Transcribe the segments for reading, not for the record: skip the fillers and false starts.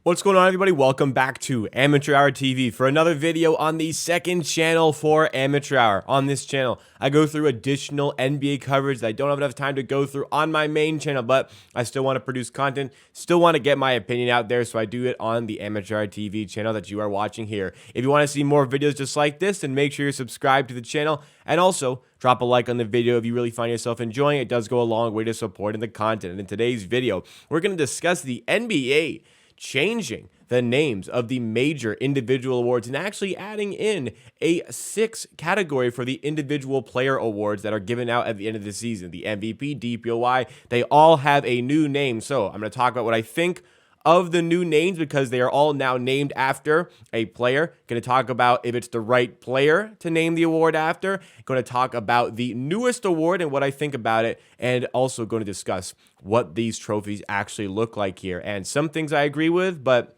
What's going on, everybody? Welcome back to Amateur Hour TV for another video on the second channel for Amateur Hour. On this channel, I go through additional NBA coverage that I don't have enough time to go through on my main channel, but I still want to produce content, still want to get my opinion out there, so I do it on the Amateur Hour TV channel that you are watching here. If you want to see more videos just like this, then make sure you're subscribed to the channel, and also drop a like on the video if you really find yourself enjoying it. It does go a long way to supporting the content. And in today's video, we're going to discuss the NBA changing the names of the major individual awards and actually adding in a sixth category for the individual player awards that are given out at the end of the season. The MVP, DPOY, they all have a new name. So I'm going to talk about what I think of the new names because they are all now named after a player. Going to talk about if it's the right player to name the award after. Going to talk about the newest award and what I think about it, and also going to discuss what these trophies actually look like here. And some things I agree with, but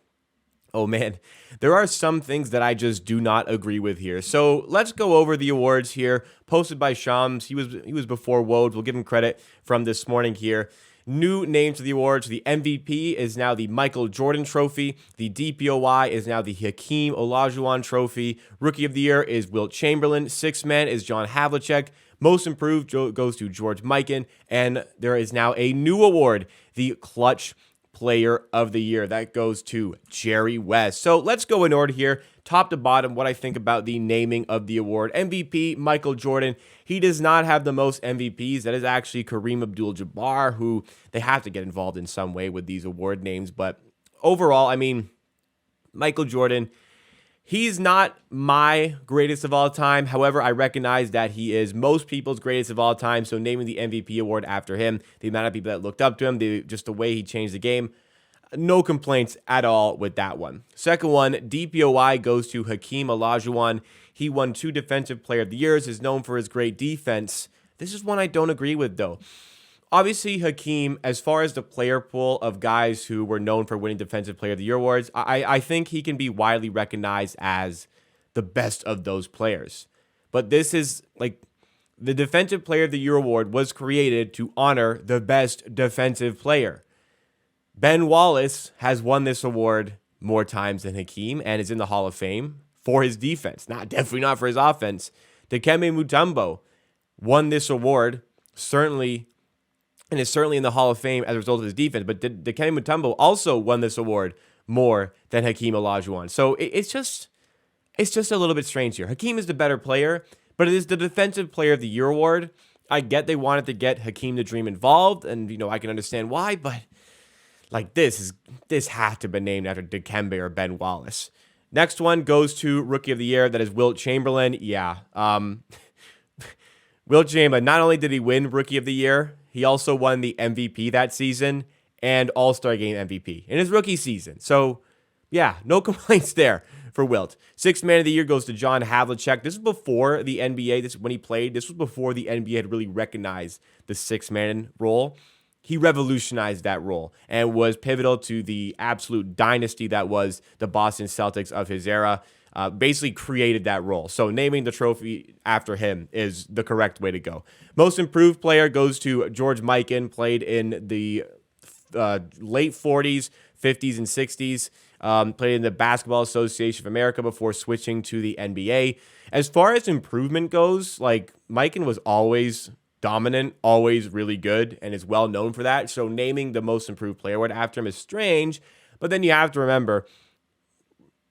oh man, there are some things that I just do not agree with here. So let's go over the awards here, posted by Shams. He was before Woj. We'll give him credit from this morning here. New names to the awards. The MVP is now the Michael Jordan Trophy. The DPOY is now the Hakeem Olajuwon Trophy. Rookie of the Year is Wilt Chamberlain. Sixth Man is John Havlicek. Most Improved goes to George Mikan. And there is now a new award, the Clutch Player of the Year. That goes to Jerry West. So let's go in order here. Top to bottom, what I think about the naming of the award. MVP, Michael Jordan. He does not have the most MVPs. That is actually Kareem Abdul-Jabbar, who they have to get involved in some way with these award names. But overall, I mean, Michael Jordan, he's not my greatest of all time. However, I recognize that he is most people's greatest of all time. So naming the MVP award after him, the amount of people that looked up to him, just the way he changed the game, no complaints at all with that one. Second one, DPOY goes to Hakeem Olajuwon. He won 2 Defensive Player of the Years, is known for his great defense. This is one I don't agree with, though. Obviously, Hakeem, as far as the player pool of guys who were known for winning Defensive Player of the Year awards, I think he can be widely recognized as the best of those players. But this is like the Defensive Player of the Year award was created to honor the best defensive player. Ben Wallace has won this award more times than Hakeem and is in the Hall of Fame for his defense, definitely not for his offense. Dikembe Mutombo won this award, certainly, and is certainly in the Hall of Fame as a result of his defense, but Dikembe Mutombo also won this award more than Hakeem Olajuwon. So it's just a little bit strange here. Hakeem is the better player, but it is the Defensive Player of the Year award. I get they wanted to get Hakeem the Dream involved, and I can understand why, but like this has to be named after Dikembe or Ben Wallace. Next one goes to Rookie of the Year. That is Wilt Chamberlain. Yeah. Wilt Chamberlain, not only did he win Rookie of the Year, he also won the MVP that season and All-Star Game MVP in his rookie season. So, yeah, no complaints there for Wilt. Sixth Man of the Year goes to John Havlicek. This is before the NBA. This is when he played. This was before the NBA had really recognized the six-man role. He revolutionized that role and was pivotal to the absolute dynasty that was the Boston Celtics of his era. Basically created that role. So naming the trophy after him is the correct way to go. Most Improved Player goes to George Mikan, played in the late 40s, 50s, and 60s. Played in the Basketball Association of America before switching to the NBA. As far as improvement goes, like Mikan was always dominant, always really good, and is well known for that. So naming the Most Improved Player award after him is strange, but then you have to remember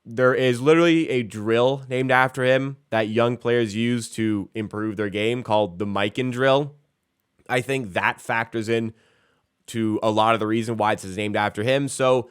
there is literally a drill named after him that young players use to improve their game called the Mikan drill. I think that factors in to a lot of the reason why it's named after him. So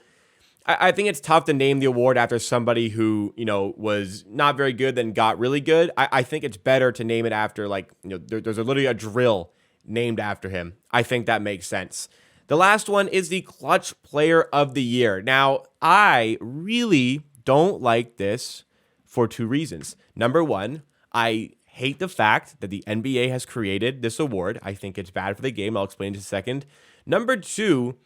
I think it's tough to name the award after somebody who, was not very good, then got really good. I think it's better to name it after, there's literally a drill named after him. I think that makes sense. The last one is the Clutch Player of the Year. Now, I really don't like this for 2 reasons. Number one, I hate the fact that the NBA has created this award. I think it's bad for the game. I'll explain in a second. Number two,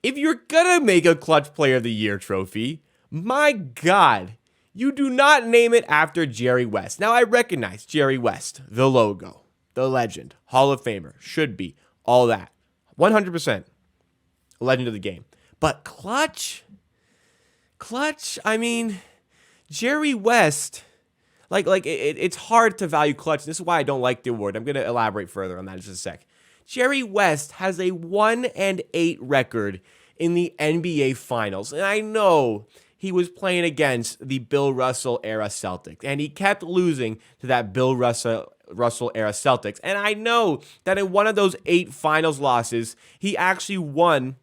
if you're gonna make a Clutch Player of the Year trophy, my God, you do not name it after Jerry West. Now, I recognize Jerry West, the logo, the legend, Hall of Famer, should be, all that. 100% a legend of the game. But Clutch? Clutch, I mean, Jerry West, it's hard to value clutch. This is why I don't like the award. I'm going to elaborate further on that in just a sec. Jerry West has a 1-8 record in the NBA Finals. And I know he was playing against the Bill Russell era Celtics, and he kept losing to that Bill Russell era Celtics. And I know that in one of those 8 finals losses, he actually won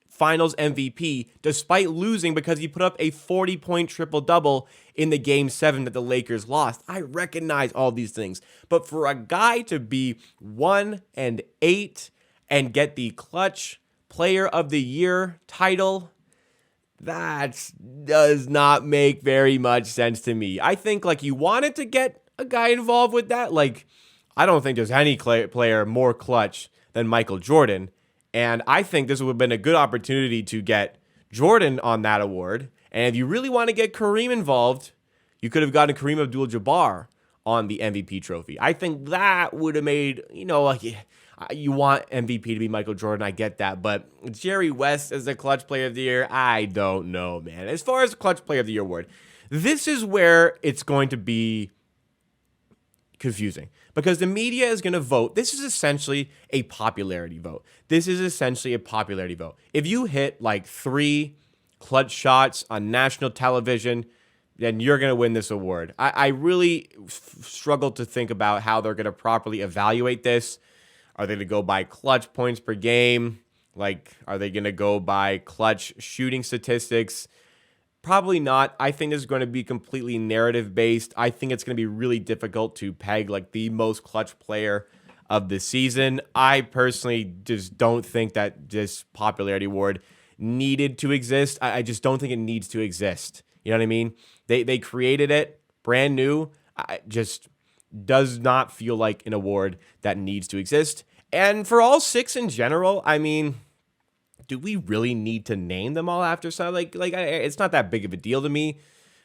Finals MVP despite losing because he put up a 40-point triple-double in the Game 7 that the Lakers lost. I recognize all these things. But for a guy to be 1-8 and get the Clutch Player of the Year title, that does not make very much sense to me. I think you wanted to get a guy involved with that. I don't think there's any player more clutch than Michael Jordan. And I think this would have been a good opportunity to get Jordan on that award. And if you really want to get Kareem involved, you could have gotten Kareem Abdul-Jabbar on the MVP trophy. I think that would have made, you want MVP to be Michael Jordan. I get that. But Jerry West as the Clutch Player of the Year, I don't know, man. As far as the Clutch Player of the Year award, this is where it's going to be confusing because the media is going to vote. This is essentially a popularity vote. If you hit 3 clutch shots on national television, then you're going to win this award. I really struggle to think about how they're going to properly evaluate this. Are they going to go by clutch points per game? Are they going to go by clutch shooting statistics? Probably not. I think this is going to be completely narrative-based. I think it's going to be really difficult to peg the most clutch player of the season. I personally just don't think that this popularity award needed to exist. I just don't think it needs to exist. You know what I mean? They created it brand new. Just does not feel like an award that needs to exist. And for all 6 in general, I mean, do we really need to name them all after something? It's not that big of a deal to me,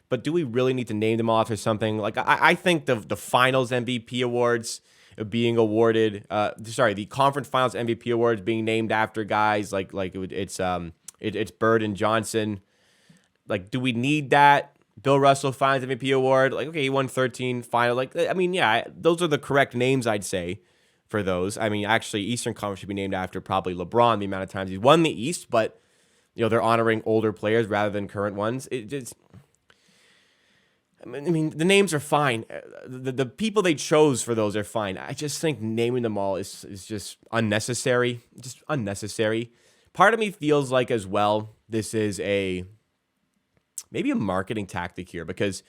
but do we really need to name them all after something? I think the Finals MVP awards being awarded, the Conference Finals MVP awards being named after guys it's Bird and Johnson. Do we need that? Bill Russell Finals MVP award. Okay, he won 13 final. Those are the correct names, I'd say, for those. Actually, Eastern Conference should be named after probably LeBron, the amount of times he's won the East, but they're honoring older players rather than current ones. The names are fine. The people they chose for those are fine. I just think naming them all is just unnecessary. Just unnecessary. Part of me feels like as well, this is maybe a marketing tactic here because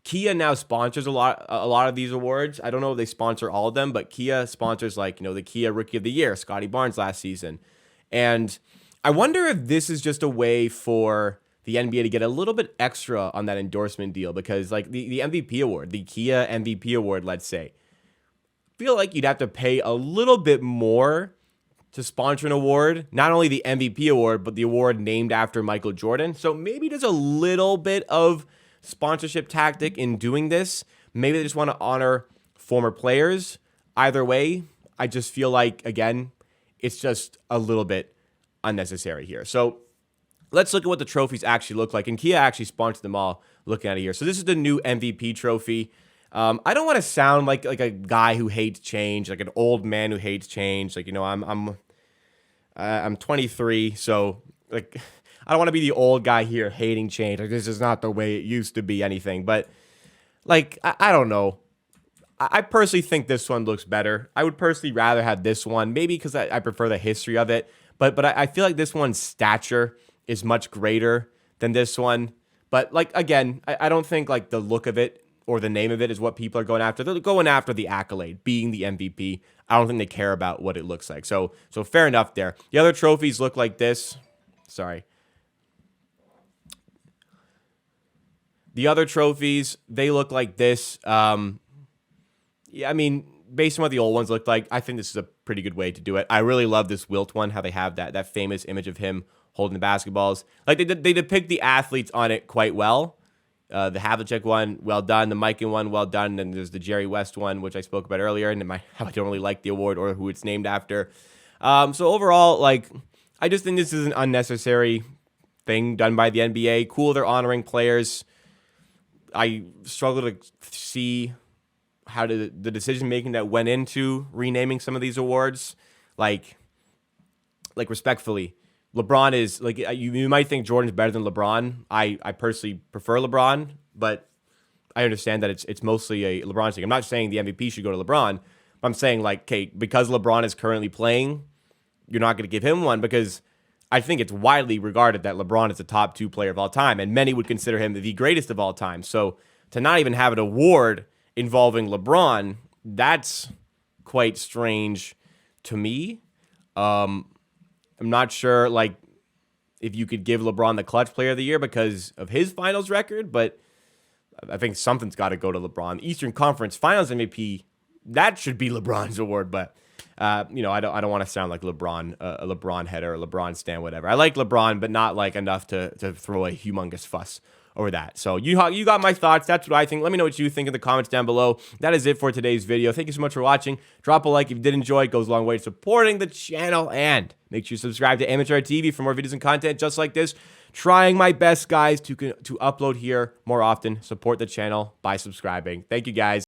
Kia now sponsors a lot of these awards. I don't know if they sponsor all of them, but Kia sponsors the Kia Rookie of the Year, Scotty Barnes last season. And I wonder if this is just a way for the NBA to get a little bit extra on that endorsement deal because the MVP award, the Kia MVP award, let's say, I feel like you'd have to pay a little bit more to sponsor an award, not only the MVP award, but the award named after Michael Jordan. So maybe there's a little bit of sponsorship tactic in doing this. Maybe they just want to honor former players. Either way, I just feel again, it's just a little bit unnecessary here. So let's look at what the trophies actually look like. And Kia actually sponsored them all looking at it here. So this is the new MVP trophy. I don't want to sound like a guy who hates change, like an old man who hates change. I'm 23, so I don't want to be the old guy here hating change. This is not the way it used to be anything. But I don't know. I personally think this one looks better. I would personally rather have this one, maybe because I prefer the history of it. But I feel like this one's stature is much greater than this one. But again, I don't think the look of it or the name of it is what people are going after. They're going after the accolade, being the MVP. I don't think they care about what it looks like. So fair enough there. The other trophies look like this. Sorry. The other trophies, they look like this. Based on what the old ones look like, I think this is a pretty good way to do it. I really love this Wilt one, how they have that famous image of him holding the basketballs. They depict the athletes on it quite well. The Havlicek one, well done. The Mikan one, well done. And there's the Jerry West one, which I spoke about earlier, and how I don't really like the award or who it's named after. So overall, I just think this is an unnecessary thing done by the NBA. Cool, they're honoring players. I struggle to see how the decision making that went into renaming some of these awards. Like respectfully, LeBron is like, you might think Jordan's better than LeBron. I personally prefer LeBron, but I understand that it's mostly a LeBron thing. I'm not saying the MVP should go to LeBron, but I'm saying, like, okay, because LeBron is currently playing, you're not going to give him one, because I think it's widely regarded that LeBron is the top 2 player of all time, and many would consider him the greatest of all time. So to not even have an award involving LeBron, that's quite strange to me. I'm not sure, like, if you could give LeBron the clutch player of the year because of his finals record, but I think something's got to go to LeBron. Eastern Conference Finals MVP, that should be LeBron's award, but I don't want to sound like LeBron, a LeBron header, or LeBron stan, whatever. I like LeBron, but not like enough to throw a humongous fuss over that. So you got my thoughts. That's what I think. Let me know what you think in the comments down below. That is it for today's video. Thank you so much for watching. Drop a like if you did enjoy. It goes a long way to supporting the channel, and make sure you subscribe to Amateur Hour TV for more videos and content just like this. Trying my best, guys, to upload here more often. Support the channel by subscribing. Thank you, guys.